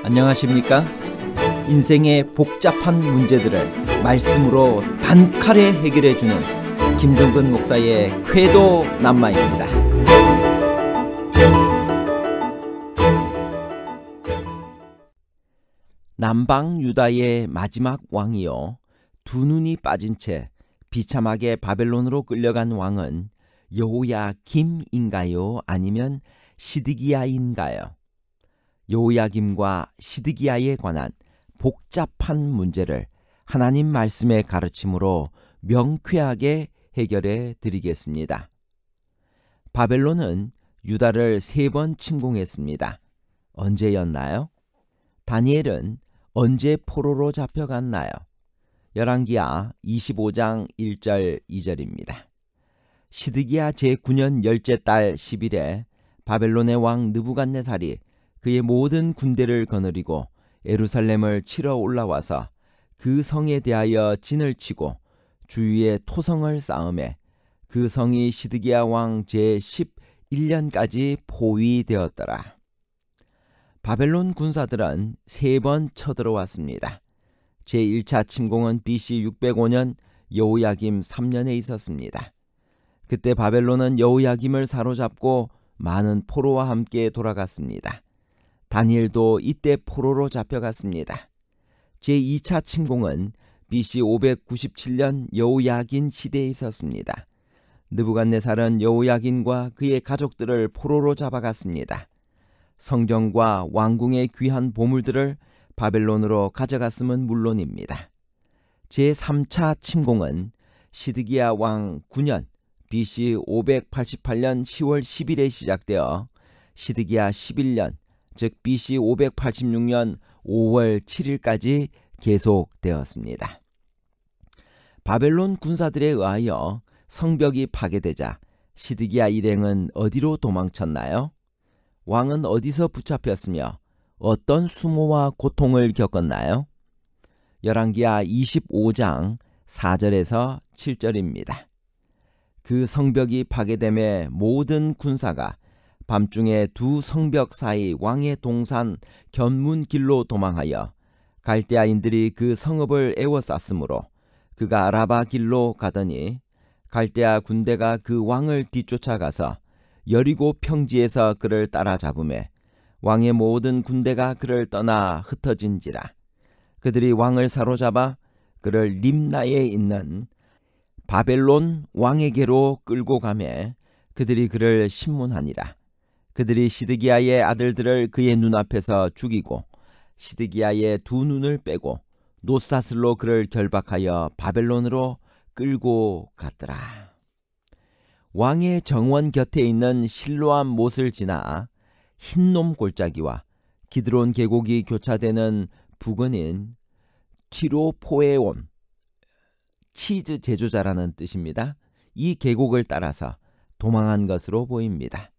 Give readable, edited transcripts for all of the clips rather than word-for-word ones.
안녕하십니까? 인생의 복잡한 문제들을 말씀으로 단칼에 해결해주는 김종근 목사의 쾌도 남마입니다. 남방 유다의 마지막 왕이요, 두 눈이 빠진 채 비참하게 바벨론으로 끌려간 왕은 여호야김인가요? 아니면 시드기야인가요? 여호야김과 시드기야에 관한 복잡한 문제를 하나님 말씀의 가르침으로 명쾌하게 해결해 드리겠습니다. 바벨론은 유다를 3번 침공했습니다. 언제였나요? 다니엘은 언제 포로로 잡혀갔나요? 열왕기하 25장 1절 2절입니다. 시드기야 제9년 열째 달 10일에 바벨론의 왕 느부갓네살이 그의 모든 군대를 거느리고 예루살렘을 치러 올라와서 그 성에 대하여 진을 치고 주위에 토성을 쌓음에 그 성이 시드기야 왕 제11년까지 포위되었더라. 바벨론 군사들은 3번 쳐들어왔습니다. 제1차 침공은 BC 605년 여호야김 3년에 있었습니다. 그때 바벨론은 여호야김을 사로잡고 많은 포로와 함께 돌아갔습니다. 다니엘도 이때 포로로 잡혀갔습니다. 제2차 침공은 BC 597년 여호야긴 시대에 있었습니다. 느부갓네살은 여호야긴과 그의 가족들을 포로로 잡아갔습니다. 성전과 왕궁의 귀한 보물들을 바벨론으로 가져갔음은 물론입니다. 제3차 침공은 시드기야 왕 9년 BC 588년 10월 10일에 시작되어 시드기야 11년 즉 BC 586년 5월 7일까지 계속되었습니다. 바벨론 군사들에 의하여 성벽이 파괴되자 시드기야 일행은 어디로 도망쳤나요? 왕은 어디서 붙잡혔으며 어떤 수모와 고통을 겪었나요? 열왕기하 25장 4절에서 7절입니다. 그 성벽이 파괴됨에 모든 군사가 밤중에 두 성벽 사이 왕의 동산 견문길로 도망하여 갈대아인들이 그 성읍을 에워쌌으므로 그가 아라바 길로 가더니 갈대아 군대가 그 왕을 뒤쫓아가서 여리고 평지에서 그를 따라잡음에 왕의 모든 군대가 그를 떠나 흩어진지라. 그들이 왕을 사로잡아 그를 림나에 있는 바벨론 왕에게로 끌고 가매 그들이 그를 신문하니라. 그들이 시드기야의 아들들을 그의 눈앞에서 죽이고 시드기야의 두 눈을 빼고 놋사슬로 그를 결박하여 바벨론으로 끌고 갔더라. 왕의 정원 곁에 있는 실로암 못을 지나 흰놈 골짜기와 기드론 계곡이 교차되는 부근인 티로포에온, 치즈 제조자라는 뜻입니다. 이 계곡을 따라서 도망한 것으로 보입니다.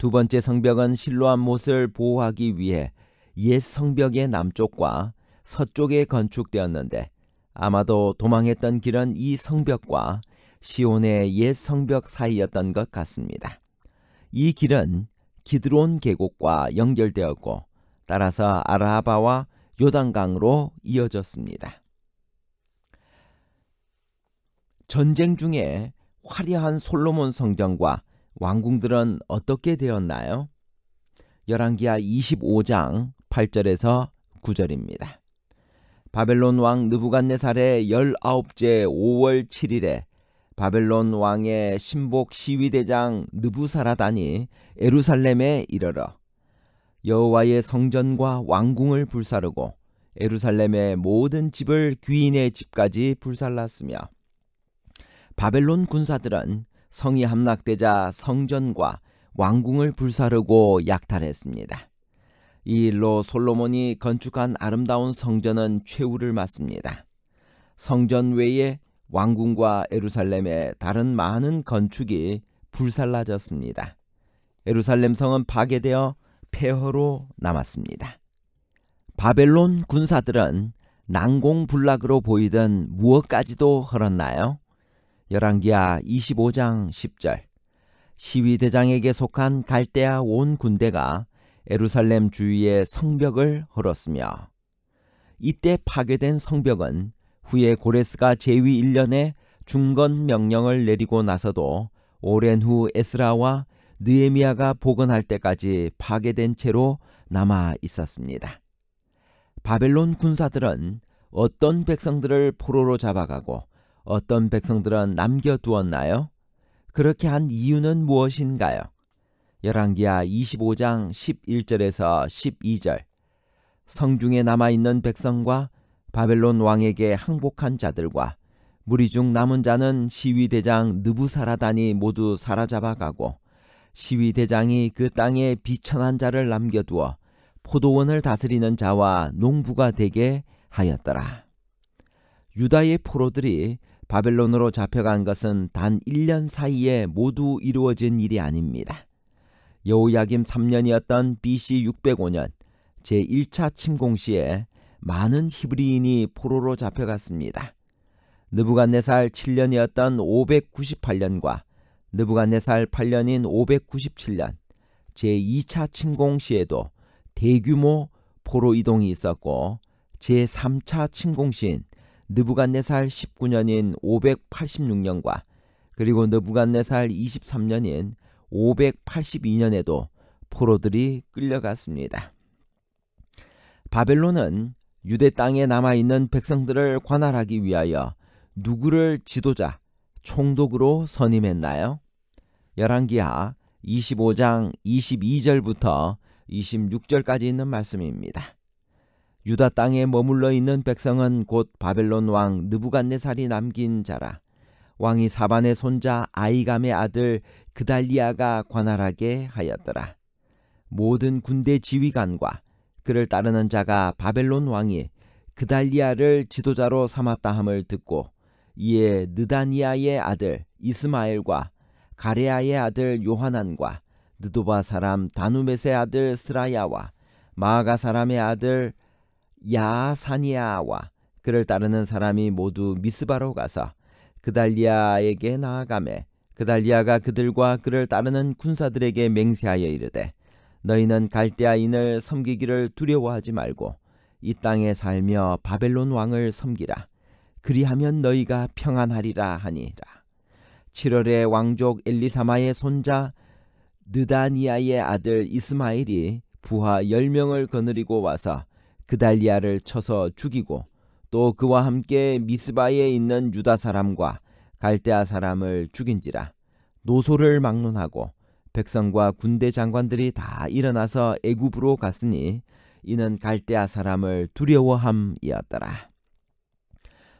두 번째 성벽은 실로암 못을 보호하기 위해 옛 성벽의 남쪽과 서쪽에 건축되었는데 아마도 도망했던 길은 이 성벽과 시온의 옛 성벽 사이였던 것 같습니다. 이 길은 기드론 계곡과 연결되었고 따라서 아라바와 요단강으로 이어졌습니다. 전쟁 중에 화려한 솔로몬 성전과 왕궁들은 어떻게 되었나요? 열왕기하 25장 8절에서 9절입니다. 바벨론 왕 느부갓네살의 19째 5월 7일에 바벨론 왕의 신복 시위대장 느부사라단이 예루살렘에 이르러 여호와의 성전과 왕궁을 불사르고 예루살렘의 모든 집을 귀인의 집까지 불살랐으며 바벨론 군사들은 성이 함락되자 성전과 왕궁을 불사르고 약탈했습니다. 이 일로 솔로몬이 건축한 아름다운 성전은 최후를 맞습니다. 성전 외에 왕궁과 예루살렘의 다른 많은 건축이 불살라졌습니다. 예루살렘 성은 파괴되어 폐허로 남았습니다. 바벨론 군사들은 난공불락으로 보이던 무엇까지도 헐었나요? 열왕기하 25장 10절 시위대장에게 속한 갈대아 온 군대가 예루살렘 주위의 성벽을 헐었으며, 이때 파괴된 성벽은 후에 고레스가 제위 1년에 중건 명령을 내리고 나서도 오랜 후 에스라와 느헤미야가 복원할 때까지 파괴된 채로 남아 있었습니다. 바벨론 군사들은 어떤 백성들을 포로로 잡아가고 어떤 백성들은 남겨두었나요? 그렇게 한 이유는 무엇인가요? 열왕기하 25장 11절에서 12절, 성중에 남아있는 백성과 바벨론 왕에게 항복한 자들과 무리 중 남은 자는 시위대장 느부사라단이 모두 사로잡아가고, 시위대장이 그 땅에 비천한 자를 남겨두어 포도원을 다스리는 자와 농부가 되게 하였더라. 유다의 포로들이 바벨론으로 잡혀간 것은 단 1년 사이에 모두 이루어진 일이 아닙니다. 여호야김 3년이었던 BC 605년 제1차 침공 시에 많은 히브리인이 포로로 잡혀갔습니다. 느부갓네살 7년이었던 598년과 느부갓네살 8년인 597년 제2차 침공 시에도 대규모 포로 이동이 있었고, 제3차 침공 시인 느부갓네살 19년인 586년과 그리고 느부갓네살 23년인 582년에도 포로들이 끌려갔습니다. 바벨론은 유대 땅에 남아있는 백성들을 관할하기 위하여 누구를 지도자, 총독으로 선임했나요? 열왕기하 25장 22절부터 26절까지 있는 말씀입니다. 유다 땅에 머물러 있는 백성은 곧 바벨론 왕 느부갓네살이 남긴 자라. 왕이 사반의 손자 아이감의 아들 그달리아가 관할하게 하였더라. 모든 군대 지휘관과 그를 따르는 자가 바벨론 왕이 그달리아를 지도자로 삼았다 함을 듣고, 이에 느다니아의 아들 이스마엘과 가레아의 아들 요하난과 느도바 사람 다누멧의 아들 스라야와 마아가 사람의 아들 야사니아와 그를 따르는 사람이 모두 미스바로 가서 그달리아에게 나아가매, 그달리아가 그들과 그를 따르는 군사들에게 맹세하여 이르되, 너희는 갈대아인을 섬기기를 두려워하지 말고 이 땅에 살며 바벨론 왕을 섬기라. 그리하면 너희가 평안하리라 하니라. 7월에 왕족 엘리사마의 손자 느다니아의 아들 이스마엘이 부하 10명을 거느리고 와서 그달리아를 쳐서 죽이고, 또 그와 함께 미스바에 있는 유다 사람과 갈대아 사람을 죽인지라. 노소를 막론하고 백성과 군대 장관들이 다 일어나서 애굽으로 갔으니 이는 갈대아 사람을 두려워함이었더라.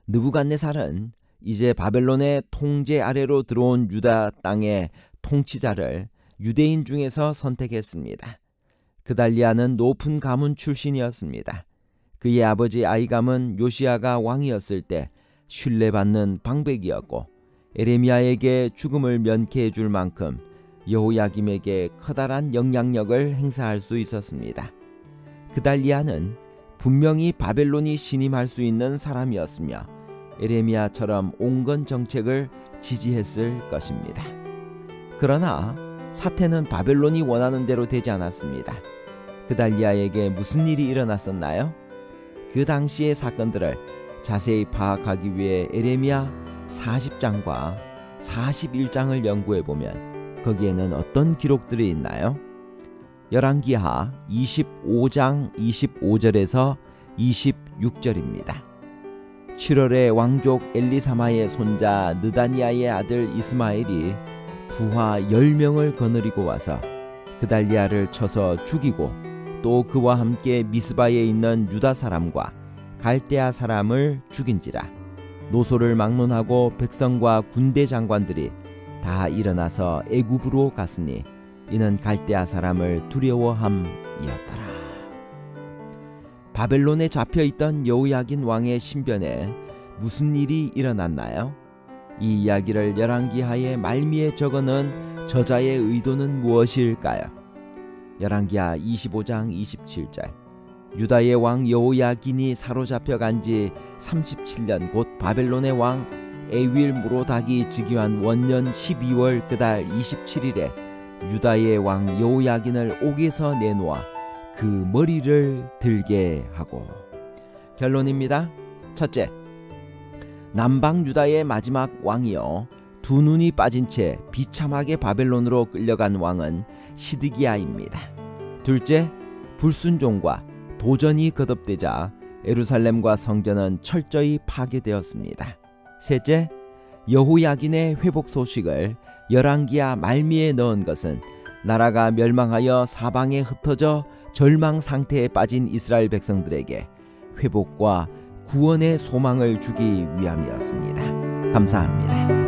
느부갓네살은 이제 바벨론의 통제 아래로 들어온 유다 땅의 통치자를 유대인 중에서 선택했습니다. 그달리아는 높은 가문 출신이었습니다. 그의 아버지 아이감은 요시야가 왕이었을 때 신뢰받는 방백이었고, 에레미야에게 죽음을 면케해 줄 만큼 여호야김에게 커다란 영향력을 행사할 수 있었습니다. 그달리아는 분명히 바벨론이 신임할 수 있는 사람이었으며 에레미야처럼 온건 정책을 지지했을 것입니다. 그러나 사태는 바벨론이 원하는 대로 되지 않았습니다. 그달리아에게 무슨 일이 일어났었나요? 그 당시의 사건들을 자세히 파악하기 위해 에레미야 40장과 41장을 연구해보면 거기에는 어떤 기록들이 있나요? 열왕기하 25장 25절에서 26절입니다. 7월에 왕족 엘리사마의 손자 느다니아의 아들 이스마엘이 부하 10명을 거느리고 와서 그달리아를 쳐서 죽이고, 또 그와 함께 미스바에 있는 유다 사람과 갈대아 사람을 죽인지라. 노소를 막론하고 백성과 군대 장관들이 다 일어나서 애굽으로 갔으니 이는 갈대아 사람을 두려워함이었더라. 바벨론에 잡혀있던 여호야긴 왕의 신변에 무슨 일이 일어났나요? 이 이야기를 열왕기하의 말미에 적어놓은 저자의 의도는 무엇일까요? 열왕기하 25장 27절, 유다의 왕 여호야긴이 사로잡혀간 지 37년 곧 바벨론의 왕 에윌 무로닥이 즉위한 원년 12월 그달 27일에 유다의 왕 여호야긴을 옥에서 내놓아 그 머리를 들게 하고. 결론입니다. 첫째, 남방 유다의 마지막 왕이요 두 눈이 빠진 채 비참하게 바벨론으로 끌려간 왕은 시드기야입니다. 둘째, 불순종과 도전이 거듭되자 예루살렘과 성전은 철저히 파괴되었습니다. 셋째, 여호야긴의 회복 소식을 열왕기야 말미에 넣은 것은 나라가 멸망하여 사방에 흩어져 절망 상태에 빠진 이스라엘 백성들에게 회복과 구원의 소망을 주기 위함이었습니다. 감사합니다.